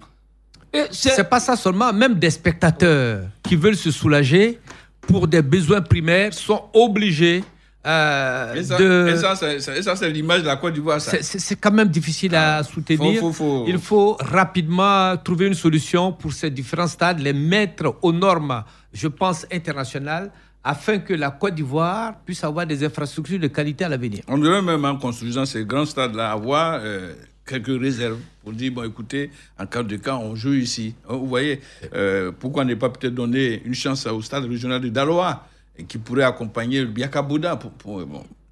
C'est pas ça seulement, même des spectateurs qui veulent se soulager pour des besoins primaires sont obligés et ça, c'est l'image de la Côte d'Ivoire. C'est quand même difficile à soutenir. Il faut rapidement trouver une solution pour ces différents stades, les mettre aux normes, je pense, internationales, afin que la Côte d'Ivoire puisse avoir des infrastructures de qualité à l'avenir. On devrait même, en construisant ces grands stades-là, avoir quelques réserves pour dire, bon, écoutez, en cas de cas, on joue ici. Vous voyez, pourquoi ne pas peut-être donner une chance au stade régional de Daloa, qui pourrait accompagner le Biakabouda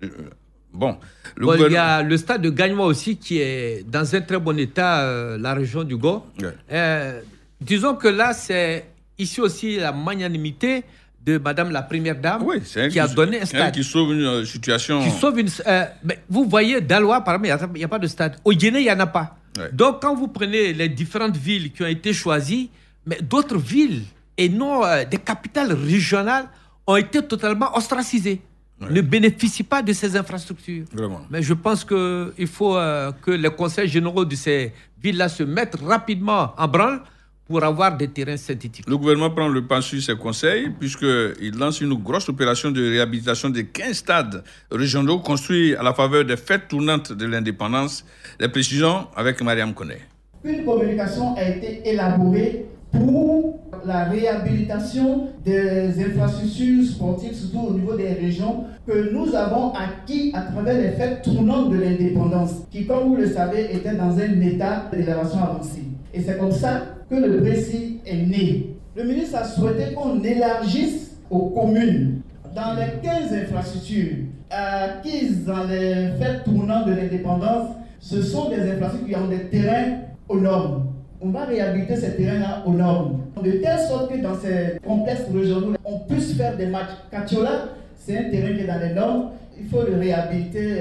il y a le stade de Gagnoa aussi qui est dans un très bon état, la région du Go. Ouais. Disons que là, c'est ici aussi la magnanimité de Madame la Première Dame qui a donné un stade. Qui sauve une situation. Vous voyez, Daloa, par exemple, il n'y a pas de stade. Au Guinée, il n'y en a pas. Ouais. Donc, quand vous prenez les différentes villes qui ont été choisies, mais d'autres villes et non des capitales régionales ont été totalement ostracisées. Ouais. Ne bénéficient pas de ces infrastructures. Vraiment. Mais je pense qu'il faut que les conseils généraux de ces villes-là se mettent rapidement en branle pour avoir des terrains synthétiques. Le gouvernement prend le pas sur ses conseils puisqu'il lance une grosse opération de réhabilitation de 15 stades régionaux construits à la faveur des fêtes tournantes de l'indépendance. Les précisions avec Mariam Koné. Une communication a été élaborée pour la réhabilitation des infrastructures sportives, surtout au niveau des régions, que nous avons acquis à travers les fêtes tournantes de l'indépendance, qui, comme vous le savez, étaient dans un état d'élévation avancée. Et c'est comme ça que le Brésil est né. Le ministre a souhaité qu'on élargisse aux communes. Dans les 15 infrastructures acquises dans les fêtes tournantes de l'indépendance, ce sont des infrastructures qui ont des terrains aux normes. On va réhabiliter ces terrains-là aux normes. De telle sorte que dans ces complexes régionaux, on puisse faire des matchs. Katiola, c'est un terrain qui est dans les normes. Il faut le réhabiliter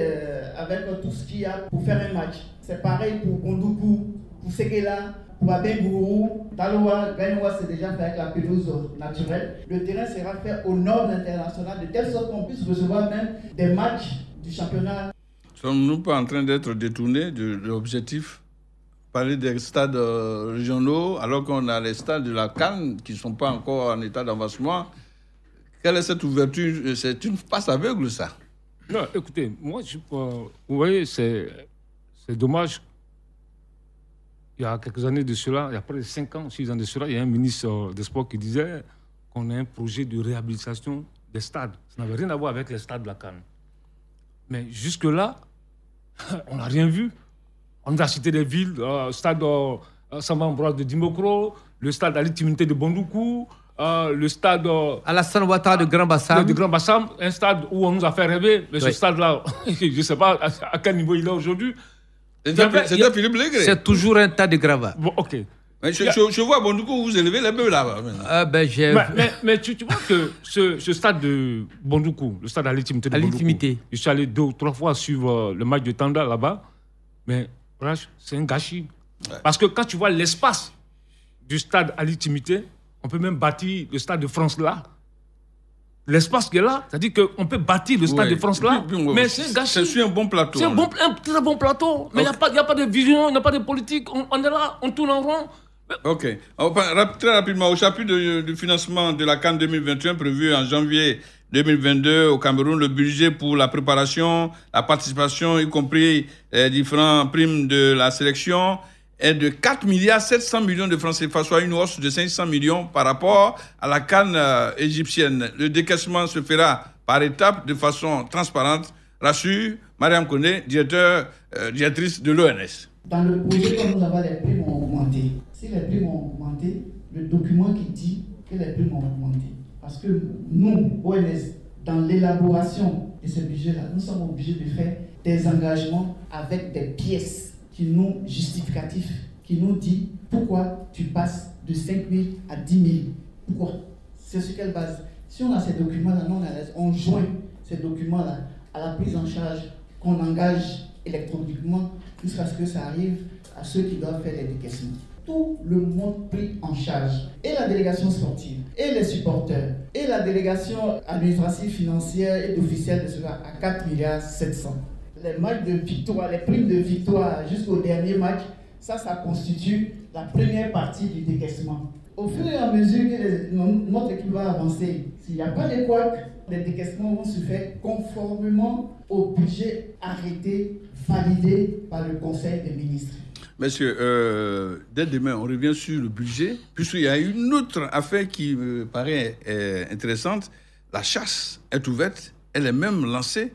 avec tout ce qu'il y a pour faire un match. C'est pareil pour Gondoukou, pour Séguéla, pour Abengourou, Daloa, Gagnoa, c'est déjà fait avec la pelouse naturelle. Le terrain sera fait aux normes internationales, de telle sorte qu'on puisse recevoir même des matchs du championnat. Sommes-nous pas en train d'être détournés de l'objectif? Parler des stades régionaux, alors qu'on a les stades de la CAN qui ne sont pas encore en état d'avancement. Quelle est cette ouverture? C'est une passe aveugle, ça. Non, écoutez, moi, vous voyez, c'est dommage. Il y a quelques années de cela, il y a près de 5 ans, 6 ans de cela, il y a un ministre des Sports qui disait qu'on a un projet de réhabilitation des stades. Ça n'avait rien à voir avec les stades de la CAN. Mais jusque-là, on n'a rien vu. On a cité des villes, le stade Samba Ambroise de Dimokro, le stade Ali Timité de Bondoukou, le stade Alassane Ouattara de Grand Bassam. De Grand Bassam, un stade où on nous a fait rêver, mais ce stade-là, je ne sais pas à quel niveau il est aujourd'hui. C'était Philippe Légré. C'est toujours un tas de gravats. Bon, ok. Mais je vois Bondoukou, vous élevez les bœufs là-bas. Mais tu vois que ce stade de Bondoukou, le stade à l'intimité de Bondoukou, je suis allé 2 ou 3 fois suivre le match de Tanda là-bas, mais c'est un gâchis. Ouais. Parce que quand tu vois l'espace du stade à l'intimité, on peut même bâtir le stade de France là. L'espace qui est là, c'est-à-dire qu'on peut bâtir le stade de France là, mais c'est un gâchis. C'est sur un bon plateau. C'est un très bon plateau, mais il n'y a pas de vision, il n'y a pas de politique. On est là, on tourne en rond. Ok. Très rapidement, au chapitre du financement de la CAN 2021 prévu en janvier 2022 au Cameroun, le budget pour la préparation, la participation, y compris les différentes primes de la sélection, est de 4 milliards 700 millions de francs CFA, soit une hausse de 500 millions par rapport à la CAN égyptienne. Le décaissement se fera par étapes de façon transparente, rassure Mariam Koné, directrice de l'ONS. Dans le projet, comme nous avons les primes ont augmenté. Si les primes ont augmenté, le document qui dit que les primes ont augmenté. Parce que nous, ONS, dans l'élaboration de ce budget-là, nous sommes obligés de faire des engagements avec des pièces qui nous justificatifs, qui nous dit pourquoi tu passes de 5 000 à 10 000. Pourquoi? C'est sur quelle base? Si on a ces documents-là, on joint ces documents-là à la prise en charge qu'on engage électroniquement jusqu'à ce que ça arrive à ceux qui doivent faire les décaissements. Tout le monde pris en charge, et la délégation sportive, et les supporters, et la délégation administrative, financière et d'officiels de cela à 4 milliards 700. Les matchs de victoire, les primes de victoire jusqu'au dernier match, ça constitue la première partie du décaissement. Au fur et à mesure que notre équipe va avancer, s'il n'y a pas de couacs, les décaissements vont se faire conformément au budget arrêté, validé par le Conseil des ministres. Monsieur, dès demain, on revient sur le budget, puisqu'il y a une autre affaire qui me paraît intéressante. La chasse est ouverte, elle est même lancée.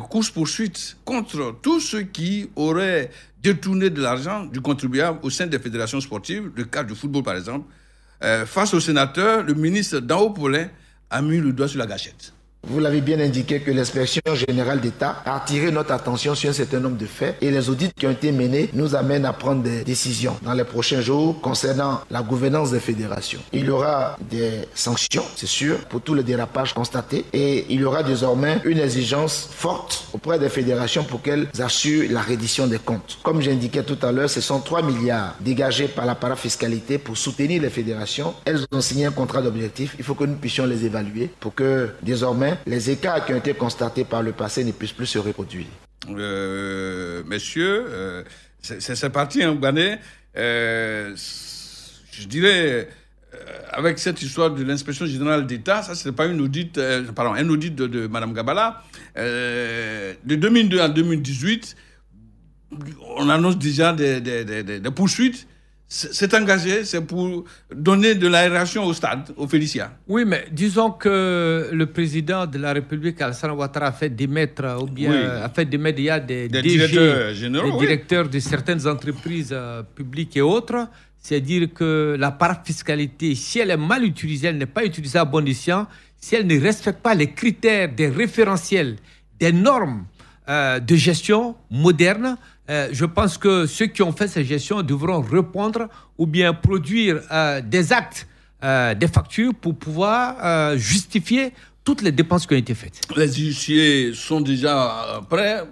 Course-poursuite contre tous ceux qui auraient détourné de l'argent du contribuable au sein des fédérations sportives, le cas du football par exemple. Face au sénateur, le ministre Dao Paulin a mis le doigt sur la gâchette. Vous l'avez bien indiqué que l'inspection générale d'État a attiré notre attention sur un certain nombre de faits et les audits qui ont été menés nous amènent à prendre des décisions dans les prochains jours concernant la gouvernance des fédérations. Il y aura des sanctions, c'est sûr, pour tous les dérapages constatés et il y aura désormais une exigence forte auprès des fédérations pour qu'elles assurent la reddition des comptes. Comme j'indiquais tout à l'heure, ce sont 3 milliards dégagés par la parafiscalité pour soutenir les fédérations. Elles ont signé un contrat d'objectif. Il faut que nous puissions les évaluer pour que désormais les écarts qui ont été constatés par le passé ne puissent plus se reproduire. Messieurs, c'est parti, hein, Ghané. Je dirais, avec cette histoire de l'inspection générale d'État, ça, ce n'est pas un audit de Mme Gabala. De 2002 à 2018, on annonce déjà des poursuites. C'est engagé, c'est pour donner de l'aération au stade, au Félicia. Oui, mais disons que le président de la République, Alassane Ouattara, a fait démettre, ou bien a fait démettre, il y a des directeurs généraux, des directeurs de certaines entreprises publiques et autres. C'est-à-dire que la parafiscalité, si elle est mal utilisée, elle n'est pas utilisée à bon escient, si elle ne respecte pas les critères des référentiels, des normes de gestion modernes, je pense que ceux qui ont fait cette gestion devront répondre ou bien produire des actes, des factures pour pouvoir justifier toutes les dépenses qui ont été faites. Les huissiers sont déjà prêts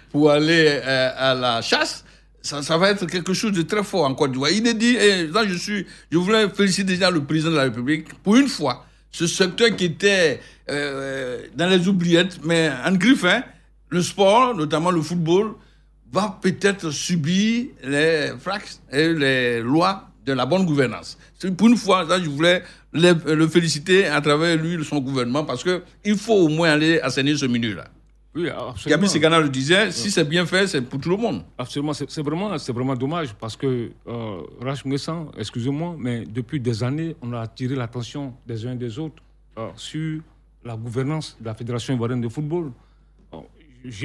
pour aller à la chasse. Ça va être quelque chose de très fort en Côte d'Ivoire. Il est dit, et là je voulais féliciter déjà le président de la République, pour une fois, ce secteur qui était dans les oubliettes, mais en griffe, hein, le sport, notamment le football, va peut-être subir les fracs et les lois de la bonne gouvernance. Pour une fois, là, je voulais le féliciter à travers lui, son gouvernement, parce qu'il faut au moins aller assainir ce milieu-là. Oui, absolument. Gabi Segana le disait, si c'est bien fait, c'est pour tout le monde. Absolument, c'est vraiment dommage, parce que, Rach Mouessan, excusez-moi, mais depuis des années, on a attiré l'attention des uns et des autres sur la gouvernance de la Fédération ivoirienne de football.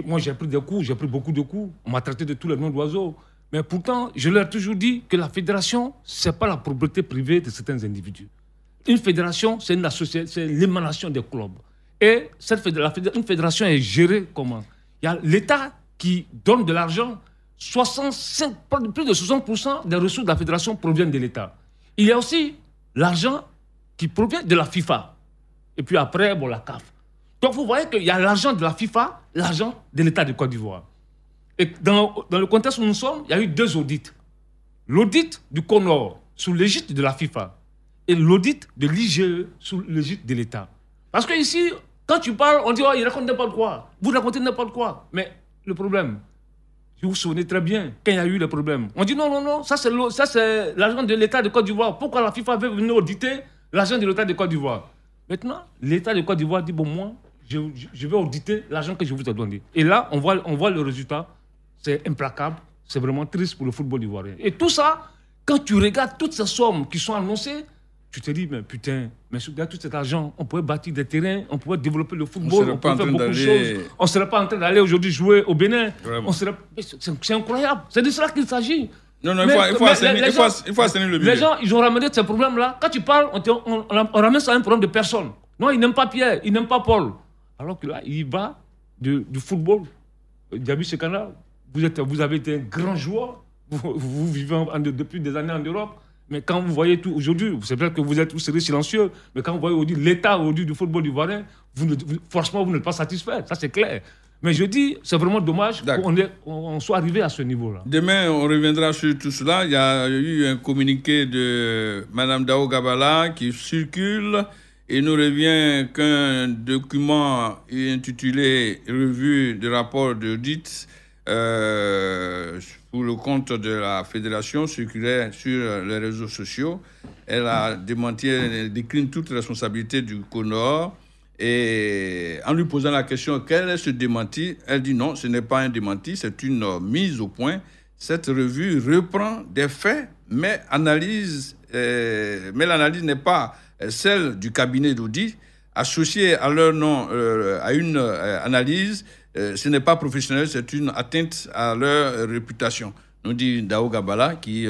Moi, j'ai pris des coups, j'ai pris beaucoup de coups. On m'a traité de tous les noms d'oiseaux. Mais pourtant, je leur ai toujours dit que la fédération, ce n'est pas la propriété privée de certains individus. Une fédération, c'est une association, c'est l'émanation des clubs. Et une fédération est gérée comment? Il y a l'État qui donne de l'argent. Plus de 60% des ressources de la fédération proviennent de l'État. Il y a aussi l'argent qui provient de la FIFA. Et puis après, la CAF. Donc vous voyez qu'il y a l'argent de la FIFA, l'argent de l'État de Côte d'Ivoire. Et dans le contexte où nous sommes, il y a eu 2 audits. L'audit du CONOR sous l'égide de la FIFA et l'audit de l'IGE sous l'égide de l'État. Parce que ici, quand tu parles, on dit oh, il raconte n'importe quoi. Vous racontez n'importe quoi. Mais le problème, vous vous souvenez très bien quand il y a eu le problème. On dit non, ça c'est l'argent de l'État de Côte d'Ivoire. Pourquoi la FIFA veut venir auditer l'argent de l'État de Côte d'Ivoire? Maintenant, l'État de Côte d'Ivoire dit bon, moi, je vais auditer l'argent que je vous ai donné. Et là, on voit le résultat. C'est implacable. c'est vraiment triste pour le football ivoirien. Et tout ça, quand tu regardes toutes ces sommes qui sont annoncées, tu te dis, mais putain, mais avec tout cet argent, on pourrait bâtir des terrains, on pourrait développer le football, on pourrait faire beaucoup de choses. On ne serait pas en train d'aller aujourd'hui jouer au Bénin. C'est incroyable. C'est de cela qu'il s'agit. Non, il faut assainir le milieu. Les gens, ils ont ramené ces problèmes-là. Quand tu parles, on ramène ça à un problème de personne. Non, ils n'aiment pas Pierre, ils n'aiment pas Paul. Alors que là, il va du football. Diaby Sekana, vous avez été un grand joueur. Vous vivez depuis des années en Europe. Mais quand vous voyez tout aujourd'hui, c'est vrai que vous serez silencieux, mais quand vous voyez aujourd'hui l'état aujourd'hui du football ivoirien, forcément vous n'êtes pas satisfait, ça c'est clair. Mais je dis, c'est vraiment dommage qu'on soit arrivé à ce niveau-là. Demain, on reviendra sur tout cela. Il y a eu un communiqué de Mme Dao Gabala qui circule et nous revient qu'un document intitulé « Revue de rapport d'audit » pour le compte de la fédération circulait sur les réseaux sociaux. Elle a démenti, elle décline toute responsabilité du CONOR et en lui posant la question quel est ce démenti, elle dit non, ce n'est pas un démenti, c'est une mise au point. Cette revue reprend des faits, mais l'analyse n'est pas celle du cabinet d'audit. Associée à leur nom à une analyse, ce n'est pas professionnel, c'est une atteinte à leur réputation. Nous dit Dao Gabala qui...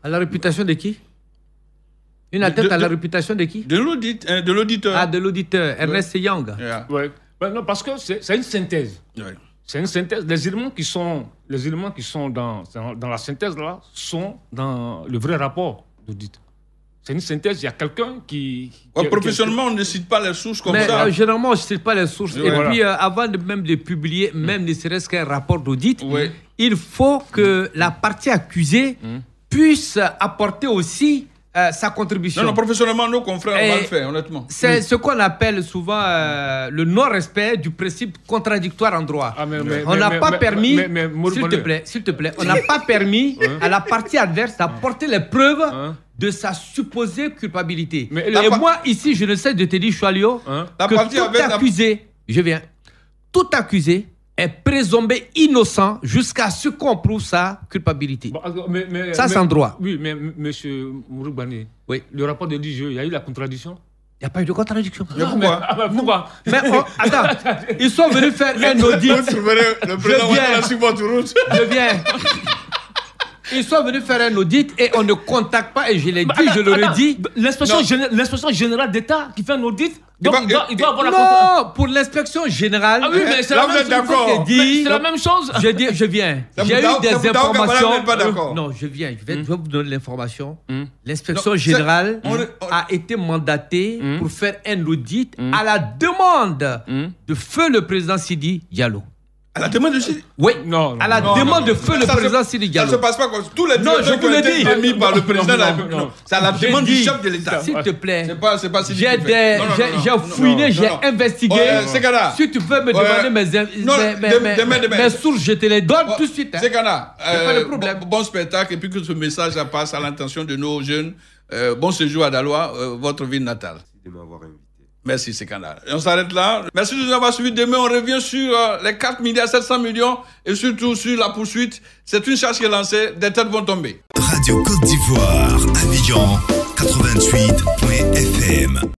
À la réputation de qui? Une atteinte à la réputation de qui? De l'auditeur. Ah, de l'auditeur, Ernest Young. Yeah. Ouais. Non, parce que c'est une synthèse. Ouais. C'est une synthèse. Les éléments qui sont dans la synthèse là sont dans le vrai rapport d'audit. C'est une synthèse, il y a quelqu'un qui... professionnellement, on ne cite pas les sources comme ça. Généralement, on ne cite pas les sources. Et puis, avant même de publier, même ne serait-ce qu'un rapport d'audit, il faut que la partie accusée puisse apporter aussi sa contribution. Non, professionnellement, nos confrères, on va le faire, honnêtement. C'est ce qu'on appelle souvent le non-respect du principe contradictoire en droit. On n'a pas permis, s'il te plaît, on n'a pas permis à la partie adverse d'apporter les preuves de sa supposée culpabilité. Et moi, ici, je ne sais de te dire, Choualio, que tout accusé est présumé innocent jusqu'à ce qu'on prouve sa culpabilité. Ça, c'est en droit. Oui, mais M. Mouroubani, le rapport de l'IGE, il y a eu la contradiction? Il n'y a pas eu de contradiction. Mais pourquoi? Pourquoi? Mais attends, ils sont venus faire un audit. Je viens. Ils sont venus faire un audit et on ne contacte pas, et je l'ai dit, je le redis. L'inspection générale d'État qui fait un audit, donc il doit avoir la Non, pour l'inspection générale. Ah oui, mais c'est la même chose. Je viens. J'ai eu des informations. Non, je viens. Je vais vous donner l'information. L'inspection générale a été mandatée pour faire un audit à la demande de feu le président Sidi Diallo. À la demande de Sidi? Oui, à la demande de feu le président Sidi Diallo. Ça ne se passe pas comme tous les directeurs qui ont été émis par le président de la République. C'est à la demande du chef de l'État. S'il te plaît. C'est pas Sidi. J'ai fouiné, j'ai investigué. Si tu veux me demander mes sources, je te les donne tout de suite. C'est Ghana. Bon spectacle et puis que ce message passe à l'intention de nos jeunes. Bon séjour à Daloa, votre ville natale. Merci de m'avoir invité. Merci, c'est Canal. On s'arrête là. Merci de nous avoir suivis. Demain, on revient sur les 4 milliards 700 millions et surtout sur la poursuite. C'est une charge qui est lancée. Des têtes vont tomber. Radio Côte d'Ivoire, Abidjan, 88.fm.